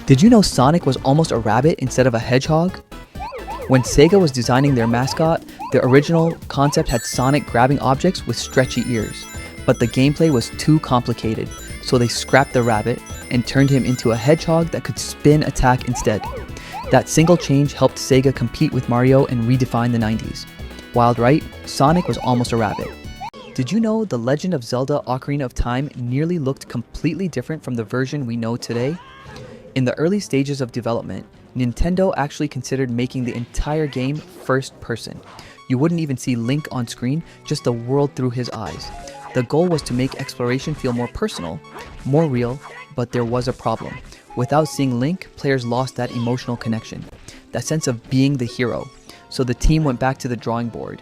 Did you know Sonic was almost a rabbit instead of a hedgehog? When Sega was designing their mascot, the original concept had Sonic grabbing objects with stretchy ears, but the gameplay was too complicated, so they scrapped the rabbit and turned him into a hedgehog that could spin attack instead. That single change helped Sega compete with Mario and redefine the 90s. Wild right, Sonic was almost a rabbit. Did you know the Legend of Zelda Ocarina of Time nearly looked completely different from the version we know today? In the early stages of development, Nintendo actually considered making the entire game first person. You wouldn't even see Link on screen, just the world through his eyes. The goal was to make exploration feel more personal, more real, but there was a problem. Without seeing Link, players lost that emotional connection, that sense of being the hero. So the team went back to the drawing board.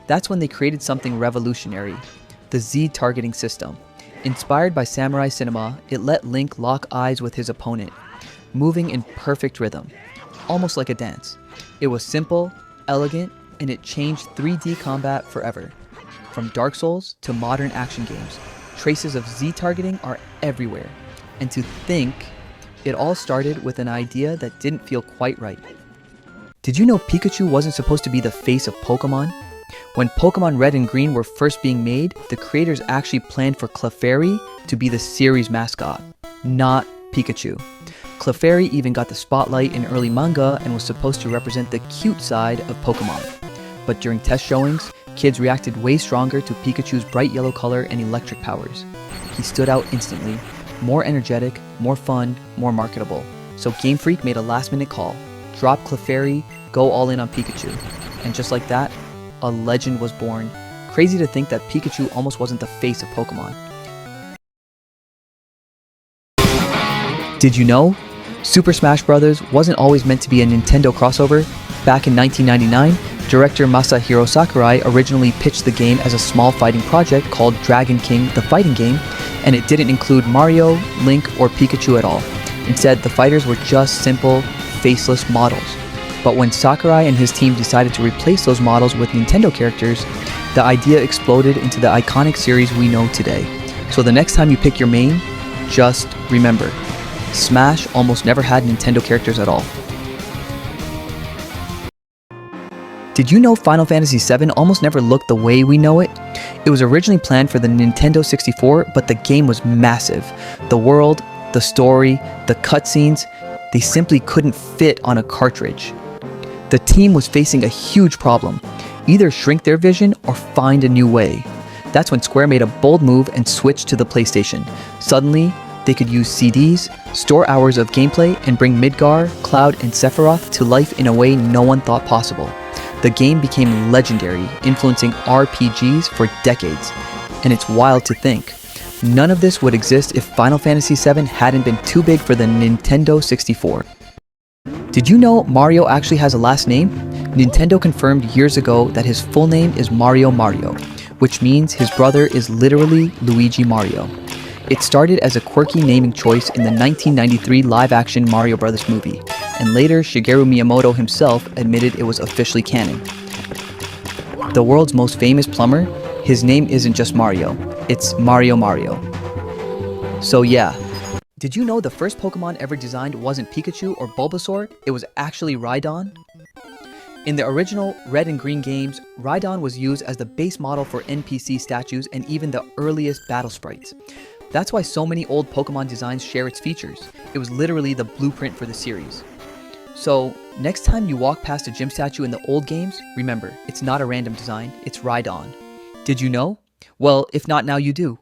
That's when they created something revolutionary, the Z targeting system. Inspired by samurai cinema, it let Link lock eyes with his opponent, moving in perfect rhythm, almost like a dance. It was simple, elegant, and it changed 3D combat forever. From Dark Souls to modern action games, traces of Z targeting are everywhere. And to think, it all started with an idea that didn't feel quite right. Did you know Pikachu wasn't supposed to be the face of Pokemon? When Pokemon Red and Green were first being made, the creators actually planned for Clefairy to be the series mascot, not Pikachu. Clefairy even got the spotlight in early manga and was supposed to represent the cute side of Pokemon. But during test showings, kids reacted way stronger to Pikachu's bright yellow color and electric powers. He stood out instantly, more energetic, more fun, more marketable. So Game Freak made a last-minute call. Drop Clefairy, go all in on Pikachu. And just like that, a legend was born. Crazy to think that Pikachu almost wasn't the face of Pokemon. Did you know? Super Smash Bros. Wasn't always meant to be a Nintendo crossover. Back in 1999, director Masahiro Sakurai originally pitched the game as a small fighting project called Dragon King: The Fighting Game, and it didn't include Mario, Link, or Pikachu at all. Instead, the fighters were just simple, faceless models. But when Sakurai and his team decided to replace those models with Nintendo characters, the idea exploded into the iconic series we know today. So the next time you pick your main, just remember, Smash almost never had Nintendo characters at all. Did you know Final Fantasy VII almost never looked the way we know it? It was originally planned for the Nintendo 64, but the game was massive. The world, the story, the cutscenes, they simply couldn't fit on a cartridge. The team was facing a huge problem. Either shrink their vision or find a new way. That's when Square made a bold move and switched to the PlayStation. Suddenly, they could use CDs, store hours of gameplay, and bring Midgar, Cloud, and Sephiroth to life in a way no one thought possible. The game became legendary, influencing RPGs for decades. And it's wild to think, none of this would exist if Final Fantasy VII hadn't been too big for the Nintendo 64. Did you know Mario actually has a last name? Nintendo confirmed years ago that his full name is Mario Mario, which means his brother is literally Luigi Mario. It started as a quirky naming choice in the 1993 live-action Mario Bros. Movie, and later Shigeru Miyamoto himself admitted it was officially canon. The world's most famous plumber, his name isn't just Mario, it's Mario Mario. So yeah, did you know the first Pokemon ever designed wasn't Pikachu or Bulbasaur, it was actually Rhydon? In the original Red and Green games, Rhydon was used as the base model for NPC statues and even the earliest battle sprites. That's why so many old Pokemon designs share its features. It was literally the blueprint for the series. So, next time you walk past a gym statue in the old games, remember, it's not a random design, it's Rhydon. Did you know? Well, if not now, you do.